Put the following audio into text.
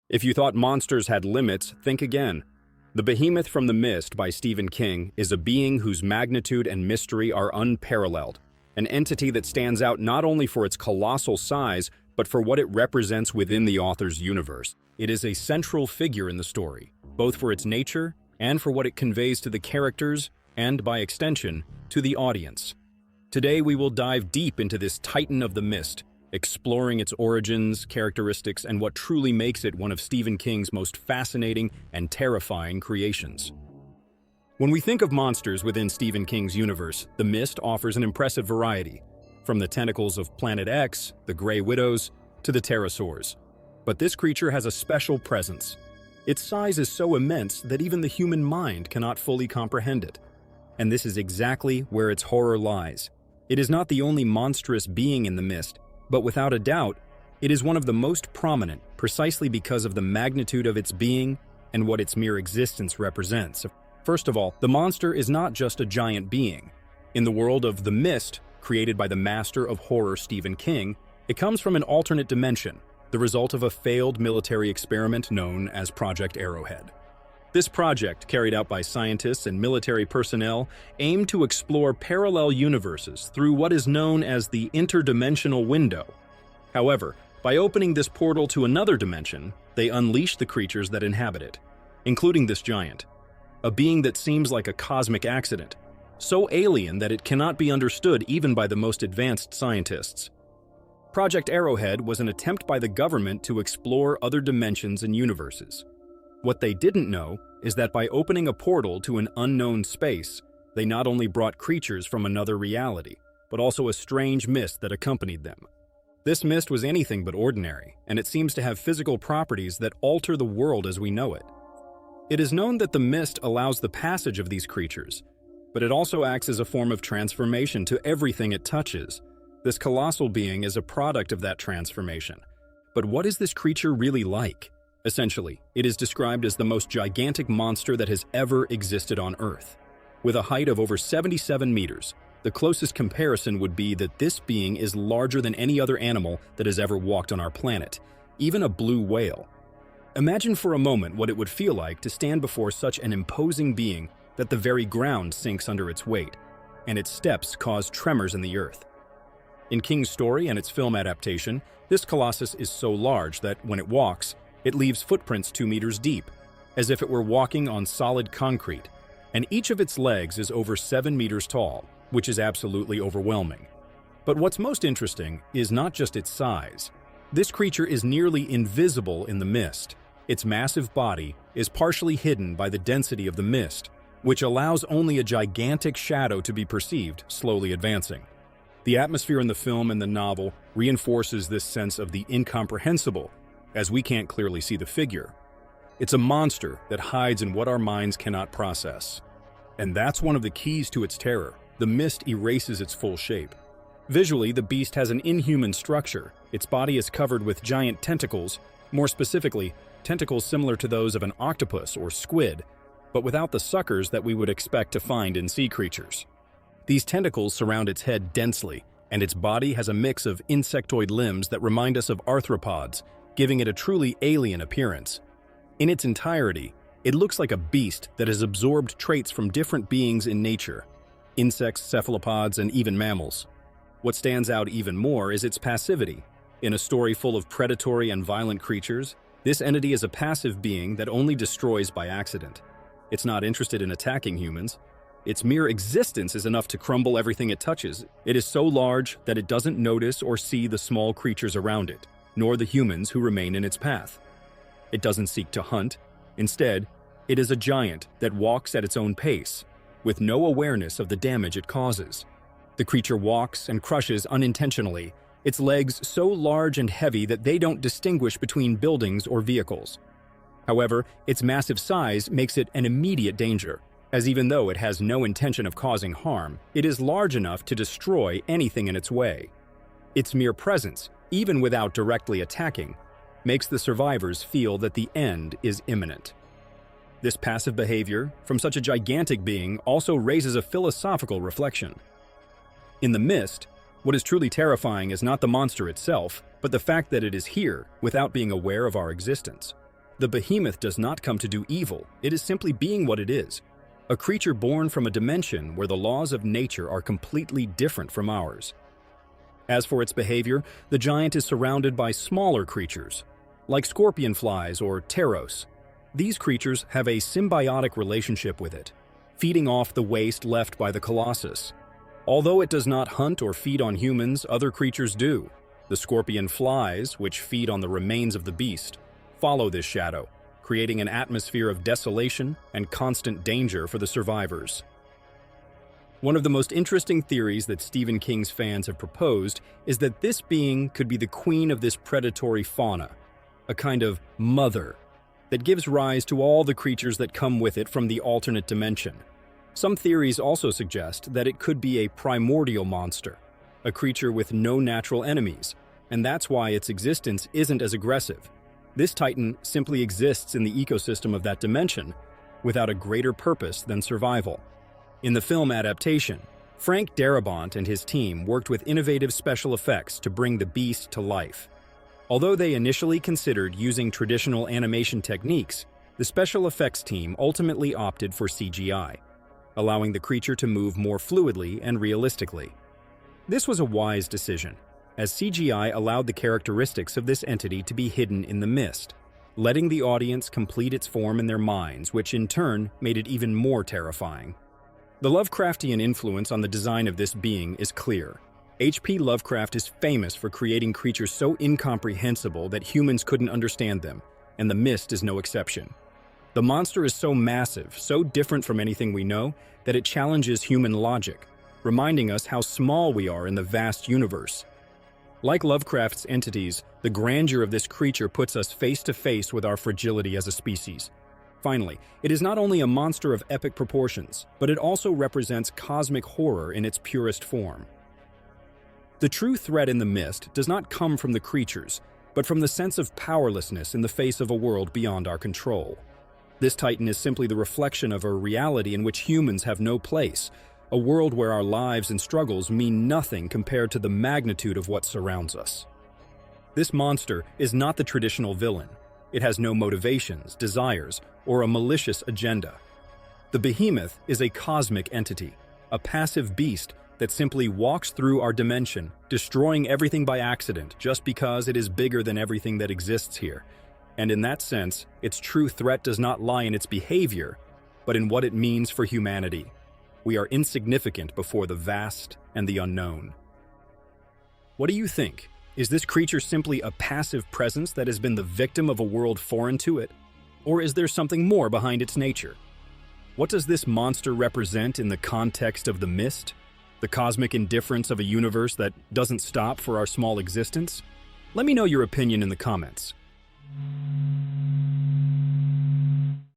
If you thought monsters had limits, think again. The Behemoth from the Mist by Stephen King is a being whose magnitude and mystery are unparalleled, an entity that stands out not only for its colossal size, but for what it represents within the author's universe. It is a central figure in the story, both for its nature and for what it conveys to the characters and, by extension, to the audience. Today we will dive deep into this Titan of the Mist, exploring its origins, characteristics, and what truly makes it one of Stephen King's most fascinating and terrifying creations. When we think of monsters within Stephen King's universe, the Mist offers an impressive variety, from the tentacles of Planet X, the Grey Widows, to the pterosaurs. But this creature has a special presence. Its size is so immense that even the human mind cannot fully comprehend it. And this is exactly where its horror lies. It is not the only monstrous being in the Mist, but without a doubt, it is one of the most prominent precisely because of the magnitude of its being and what its mere existence represents. First of all, the monster is not just a giant being. In the world of The Mist, created by the master of horror Stephen King, it comes from an alternate dimension, the result of a failed military experiment known as Project Arrowhead. This project, carried out by scientists and military personnel, aimed to explore parallel universes through what is known as the interdimensional window. However, by opening this portal to another dimension, they unleash the creatures that inhabit it, including this giant, a being that seems like a cosmic accident, so alien that it cannot be understood even by the most advanced scientists. Project Arrowhead was an attempt by the government to explore other dimensions and universes. What they didn't know is that by opening a portal to an unknown space, they not only brought creatures from another reality, but also a strange mist that accompanied them. This mist was anything but ordinary, and it seems to have physical properties that alter the world as we know it. It is known that the mist allows the passage of these creatures, but it also acts as a form of transformation to everything it touches. This colossal being is a product of that transformation. But what is this creature really like? Essentially, it is described as the most gigantic monster that has ever existed on Earth. With a height of over 77 meters, the closest comparison would be that this being is larger than any other animal that has ever walked on our planet, even a blue whale. Imagine for a moment what it would feel like to stand before such an imposing being that the very ground sinks under its weight, and its steps cause tremors in the earth. In King's story and its film adaptation, this colossus is so large that when it walks, it leaves footprints 2 meters deep, as if it were walking on solid concrete, and each of its legs is over 7 meters tall, which is absolutely overwhelming. But what's most interesting is not just its size. This creature is nearly invisible in the mist. Its massive body is partially hidden by the density of the mist, which allows only a gigantic shadow to be perceived, slowly advancing. The atmosphere in the film and the novel reinforces this sense of the incomprehensible, as we can't clearly see the figure. It's a monster that hides in what our minds cannot process. And that's one of the keys to its terror. The mist erases its full shape. Visually, the beast has an inhuman structure. Its body is covered with giant tentacles, more specifically, tentacles similar to those of an octopus or squid, but without the suckers that we would expect to find in sea creatures. These tentacles surround its head densely, and its body has a mix of insectoid limbs that remind us of arthropods, giving it a truly alien appearance. In its entirety, it looks like a beast that has absorbed traits from different beings in nature, insects, cephalopods, and even mammals. What stands out even more is its passivity. In a story full of predatory and violent creatures, this entity is a passive being that only destroys by accident. It's not interested in attacking humans. Its mere existence is enough to crumble everything it touches. It is so large that it doesn't notice or see the small creatures around it, nor the humans who remain in its path. It doesn't seek to hunt. Instead, it is a giant that walks at its own pace, with no awareness of the damage it causes. The creature walks and crushes unintentionally, its legs so large and heavy that they don't distinguish between buildings or vehicles. However, its massive size makes it an immediate danger, as even though it has no intention of causing harm, it is large enough to destroy anything in its way. Its mere presence, even without directly attacking, makes the survivors feel that the end is imminent. This passive behavior from such a gigantic being also raises a philosophical reflection. In the mist, what is truly terrifying is not the monster itself, but the fact that it is here without being aware of our existence. The Behemoth does not come to do evil, it is simply being what it is. A creature born from a dimension where the laws of nature are completely different from ours. As for its behavior, the giant is surrounded by smaller creatures, like scorpion flies or pteros. These creatures have a symbiotic relationship with it, feeding off the waste left by the colossus. Although it does not hunt or feed on humans, other creatures do. The scorpion flies, which feed on the remains of the beast, follow this shadow, creating an atmosphere of desolation and constant danger for the survivors. One of the most interesting theories that Stephen King's fans have proposed is that this being could be the queen of this predatory fauna, a kind of mother that gives rise to all the creatures that come with it from the alternate dimension. Some theories also suggest that it could be a primordial monster, a creature with no natural enemies, and that's why its existence isn't as aggressive. This titan simply exists in the ecosystem of that dimension, without a greater purpose than survival. In the film adaptation, Frank Darabont and his team worked with innovative special effects to bring the beast to life. Although they initially considered using traditional animation techniques, the special effects team ultimately opted for CGI, allowing the creature to move more fluidly and realistically. This was a wise decision, as CGI allowed the characteristics of this entity to be hidden in the mist, letting the audience complete its form in their minds, which in turn made it even more terrifying. The Lovecraftian influence on the design of this being is clear. H.P. Lovecraft is famous for creating creatures so incomprehensible that humans couldn't understand them, and the Mist is no exception. The monster is so massive, so different from anything we know, that it challenges human logic, reminding us how small we are in the vast universe. Like Lovecraft's entities, the grandeur of this creature puts us face to face with our fragility as a species. Finally, it is not only a monster of epic proportions, but it also represents cosmic horror in its purest form. The true threat in the Mist does not come from the creatures, but from the sense of powerlessness in the face of a world beyond our control. This titan is simply the reflection of a reality in which humans have no place, a world where our lives and struggles mean nothing compared to the magnitude of what surrounds us. This monster is not the traditional villain. It has no motivations, desires, or a malicious agenda. The Behemoth is a cosmic entity, a passive beast that simply walks through our dimension, destroying everything by accident just because it is bigger than everything that exists here. And in that sense, its true threat does not lie in its behavior, but in what it means for humanity. We are insignificant before the vast and the unknown. What do you think? Is this creature simply a passive presence that has been the victim of a world foreign to it? Or is there something more behind its nature? What does this monster represent in the context of the Mist? The cosmic indifference of a universe that doesn't stop for our small existence? Let me know your opinion in the comments.